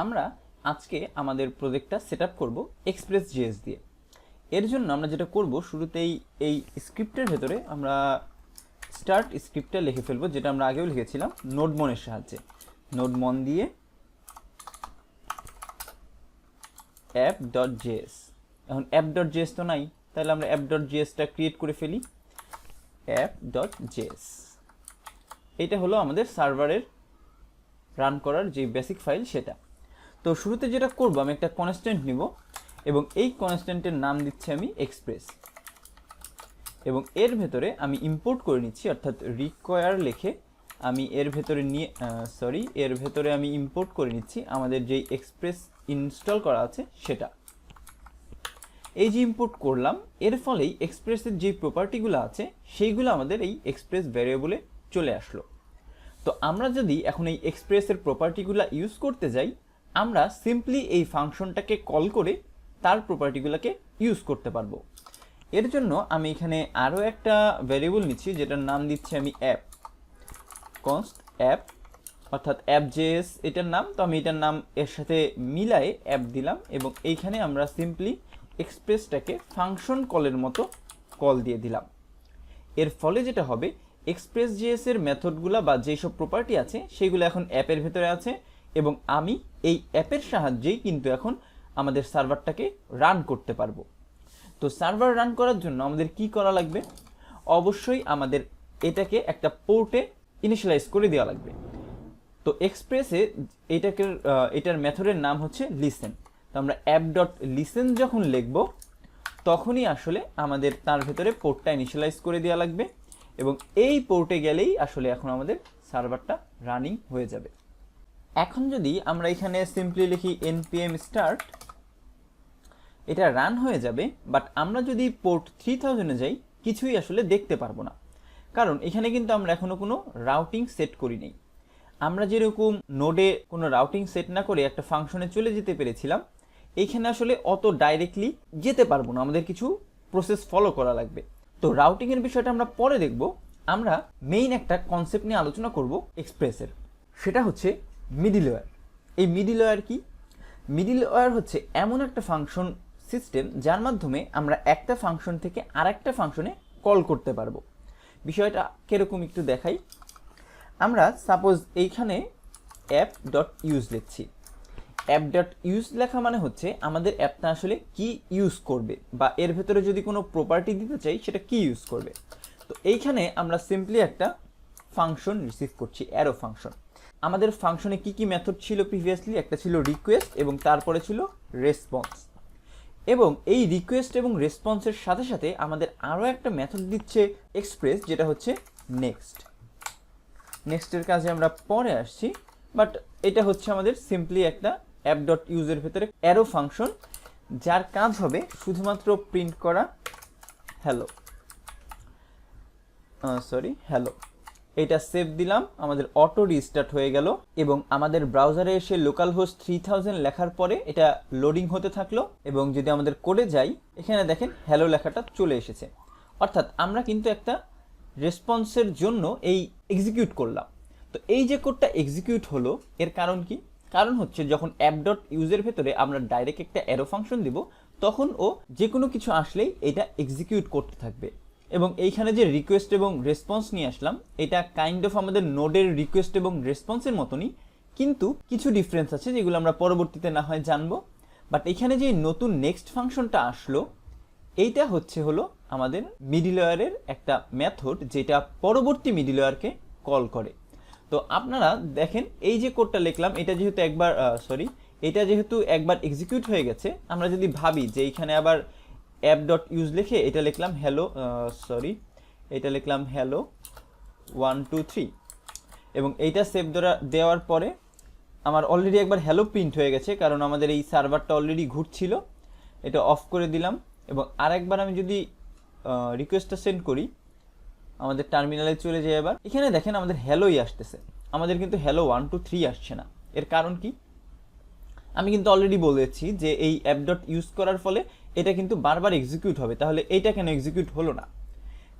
আমরা আজকে আমাদের প্রজেক্টটা সেটআপ করব এক্সপ্রেস.js দিয়ে। এর জন্য আমরা যেটা করব, শুরুতেই এই স্ক্রিপ্টের ভেতরে আমরা স্টার্ট স্ক্রিপ্টটা লিখে ফেলবো, যেটা আমরা আগেও লিখেছিলাম নোডমনের সাহায্যে। নোডমন দিয়ে app.js। এখন app.js তো নাই, তাহলে আমরা app.js-টা ক্রিয়েট করে ফেলি। app.js এটা হলো আমাদের সার্ভারের রান করার যে বেসিক ফাইল সেটা। তো শুরুতে যেটা করব, আমি একটা কনস্ট্যান্ট নিব এবং এই কনস্ট্যান্টের নাম দিচ্ছি আমি এক্সপ্রেস, এবং এর ভেতরে আমি ইম্পোর্ট করে নিচ্ছি, অর্থাৎ রিকোয়ার লিখে আমি এর ভেতরে আমি ইম্পোর্ট করে নিচ্ছি আমাদের যেই এক্সপ্রেস ইনস্টল করা আছে সেটা। এই যে ইম্পোর্ট করলাম, এর ফলেই এক্সপ্রেসের যে প্রপার্টিগুলো আছে সেইগুলো আমাদের এই এক্সপ্রেস ভ্যারিয়েবলে চলে আসলো। তো আমরা যদি এখন এই এক্সপ্রেসের প্রপার্টিগুলো ইউজ করতে যাই, আমরা সিম্পলি এই ফাংশনটাকে কল করে তার প্রপার্টিগুলোকে ইউজ করতে পারবো। এর জন্য আমি এখানে আরও একটা ভ্যারিয়েবল নিচ্ছি, যেটার নাম দিচ্ছি আমি অ্যাপ, কনস্ট অ্যাপ, অর্থাৎ app.js এটার নাম। তো আমি এটার নাম এর সাথে মিলায়ে অ্যাপ দিলাম, এবং এইখানে আমরা সিম্পলি এক্সপ্রেসটাকে ফাংশন কলের মতো কল দিয়ে দিলাম। এর ফলে যেটা হবে, এক্সপ্রেস.js এর মেথডগুলো বা যেসব প্রপার্টি আছে সেগুলো এখন অ্যাপের ভেতরে আছে, এবং আমি এই অ্যাপের সাহায্যেই কিন্তু এখন আমাদের সার্ভারটাকে রান করতে পারবো। তো সার্ভার রান করার জন্য আমাদের কি করা লাগবে? অবশ্যই আমাদের এটাকে একটা পোর্টে ইনিশিয়ালাইজ করে দেওয়া লাগবে। তো এক্সপ্রেসে এটার মেথডের নাম হচ্ছে লিসেন। তো আমরা app.listen যখন লিখব, তখনই আসলে আমাদের তার ভেতরে পোর্টটা ইনিশিয়ালাইজ করে দেওয়া লাগবে, এবং এই পোর্টে গেলেই আসলে এখন আমাদের সার্ভারটা রানিং হয়ে যাবে। এখন যদি আমরা এখানে সিম্পলি লিখি npm start, এটা রান হয়ে যাবে। বাট আমরা যদি পোর্ট 3000-এ যাই, কিছুই আসলে দেখতে পারবো না, কারণ এখানে কিন্তু আমরা এখনো কোনো রাউটিং সেট করি নেই। আমরা যেরকম নোডে কোনো রাউটিং সেট না করে একটা ফাংশনে চলে যেতে পেরেছিলাম, এইখানে আসলে অত ডাইরেক্টলি যেতে পারবো না, আমাদের কিছু প্রসেস ফলো করা লাগবে। তো রাউটিংয়ের বিষয়টা আমরা পরে দেখব। আমরা মেইন একটা কনসেপ্ট নিয়ে আলোচনা করব এক্সপ্রেসের, সেটা হচ্ছে মিডলওয়্যার। এই মিডলওয়্যার কি? মিডলওয়্যার হচ্ছে এমন একটা ফাংশন সিস্টেম যার মাধ্যমে আমরা একটা ফাংশন থেকে আরেকটা ফাংশনে কল করতে পারবো। বিষয়টা কিরকম একটু দেখাই। আমরা সাপোজ এইখানে app.use লিখছি। app.use লেখা মানে হচ্ছে আমাদের অ্যাপটা আসলে কি ইউজ করবে, বা এর ভেতরে যদি কোনো প্রপার্টি দিতে চাই সেটা কি ইউজ করবে। তো এইখানে আমরা সিম্পলি একটা ফাংশন রিসিভ করছি, অ্যারো ফাংশন। আমাদের ফাংশনে কি কি মেথড ছিল প্রিভিয়াসলি? একটা ছিল রিকোয়েস্ট, এবং তারপরে ছিল রেসপন্স। এবং এই রিকোয়েস্ট এবং রেসপন্সের সাথে সাথে আমাদের আরও একটা মেথড দিচ্ছে এক্সপ্রেস, যেটা হচ্ছে নেক্সট। নেক্সটের কাজে আমরা পরে আসছি, বাট এটা হচ্ছে আমাদের সিম্পলি একটা app.use এর ভেতরে অ্যারো ফাংশন, যার কাজ হবে শুধুমাত্র প্রিন্ট করা হ্যালো। হ্যালো। এটা সেভ দিলাম, আমাদের অটো রিস্টার্ট হয়ে গেল, এবং আমাদের ব্রাউজারে এসে লোকাল হোস্ট 3000 লেখার পরে এটা লোডিং হতে থাকলো। এবং যদি আমাদের কোডে যাই, এখানে দেখেন হ্যালো লেখাটা চলে এসেছে। অর্থাৎ আমরা কিন্তু একটা রেসপন্সের জন্য এই এক্সিকিউট করলাম। তো এই যে কোডটা এক্সিকিউট হলো, এর কারণ কি? কারণ হচ্ছে যখন app.use এর ভেতরে আমরা ডাইরেক্ট একটা অ্যারো ফাংশন দিব, তখন ও যে কোনো কিছু আসলেই এটা এক্সিকিউট করতে থাকবে। এবং এইখানে যে রিকোয়েস্ট এবং রেসপন্স নিয়ে আসলাম, এটা কাইন্ড অফ আমাদের নোডের রিকোয়েস্ট এবং রেসপন্সের মতনই, কিন্তু কিছু ডিফারেন্স আছে যেগুলো আমরা পরবর্তীতে না হয় জানবো। বাট এখানে যে নতুন নেক্সট ফাংশনটা আসলো, এইটা হলো আমাদের মিডলওয়্যারের একটা মেথড, যেটা পরবর্তী মিডলওয়্যারকে কল করে। তো আপনারা দেখেন, এই যে কোডটা লিখলাম, এটা যেহেতু একবার এক্সিকিউট হয়ে গেছে, আমরা যদি ভাবি যে এইখানে আবার app.use লিখে এটা লিখলাম হ্যালো 1 2 3, এবং এইটা সেভ দেওয়ার পরে আমার অলরেডি একবার হ্যালো প্রিন্ট হয়ে গেছে, কারণ আমাদের এই সার্ভারটা অলরেডি ঘুরছিল। এটা অফ করে দিলাম, এবং আরেকবার আমি যদি রিকোয়েস্টটা সেন্ড করি, আমাদের টার্মিনালে চলে যায়। এবার এখানে দেখেন আমাদের হ্যালোই আসতেছে, আমাদের কিন্তু হ্যালো 1 2 3 আসছে না। এর কারণ কি? আমি কিন্তু অলরেডি বলেছি যে এই app.use করার ফলে এটা কিন্তু বারবার এক্সিকিউট হবে। তাহলে এইটা কেন এক্সিকিউট হলো না?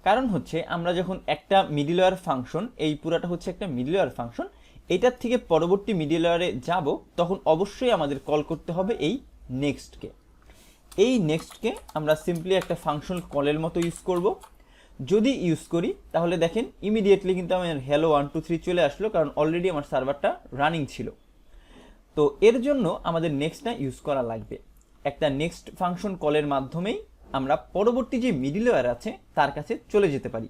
কারণ হচ্ছে আমরা যখন একটা মিডলওয়্যার ফাংশন, এই পুরাটা হচ্ছে একটা মিডলওয়্যার ফাংশন, এটার থেকে পরবর্তী মিডলওয়্যারে যাব, তখন অবশ্যই আমাদের কল করতে হবে এই নেক্সটকে। এই নেক্সটকে আমরা সিম্পলি একটা ফাংশন কলের মতো ইউজ করব। যদি ইউজ করি তাহলে দেখেন ইমিডিয়েটলি কিন্তু আমার হ্যালো 1 2 3 চলে আসলো, কারণ অলরেডি আমার সার্ভারটা রানিং ছিল। তো এর জন্য আমাদের নেক্সটটা ইউজ করা লাগবে। একটা নেক্সট ফাংশন কলের মাধ্যমেই আমরা পরবর্তী যে মিডলওয়্যার আছে তার কাছে চলে যেতে পারি।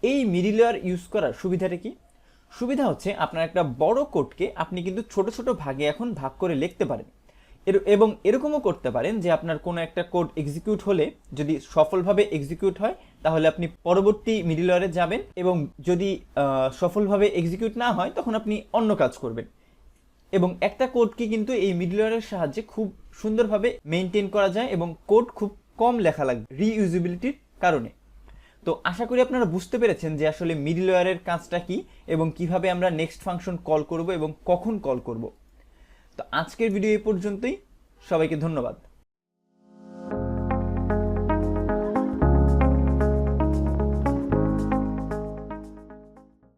এই মিডলওয়্যার ইউজ করার সুবিধাটা কি? সুবিধা হচ্ছে আপনার একটা বড় কোডকে আপনি কিন্তু ছোট ছোট ভাগে এখন ভাগ করে লিখতে পারেন, এবং এরকমও করতে পারেন যে আপনার কোনো একটা কোড এক্সিকিউট হলে যদি সফলভাবে এক্সিকিউট হয় তাহলে আপনি পরবর্তী মিডলওয়্যারে যাবেন, এবং যদি সফলভাবে এক্সিকিউট না হয় তখন আপনি অন্য কাজ করবেন। এবং একটা কোডকে কিন্তু এই মিডলওয়্যারের সাহায্যে খুব সুন্দরভাবে মেনটেন করা যায়, এবং কোড খুব কম লেখা লাগবে রিইউজেবিলিটির কারণে। তো আশা করি আপনারা বুঝতে পেরেছেন যে আসলে মিডলওয়্যারের কাজটা কি এবং কিভাবে আমরা নেক্সট ফাংশন কল করব এবং কখন কল করব। তো আজকের ভিডিও এই পর্যন্তই, সবাইকে ধন্যবাদ।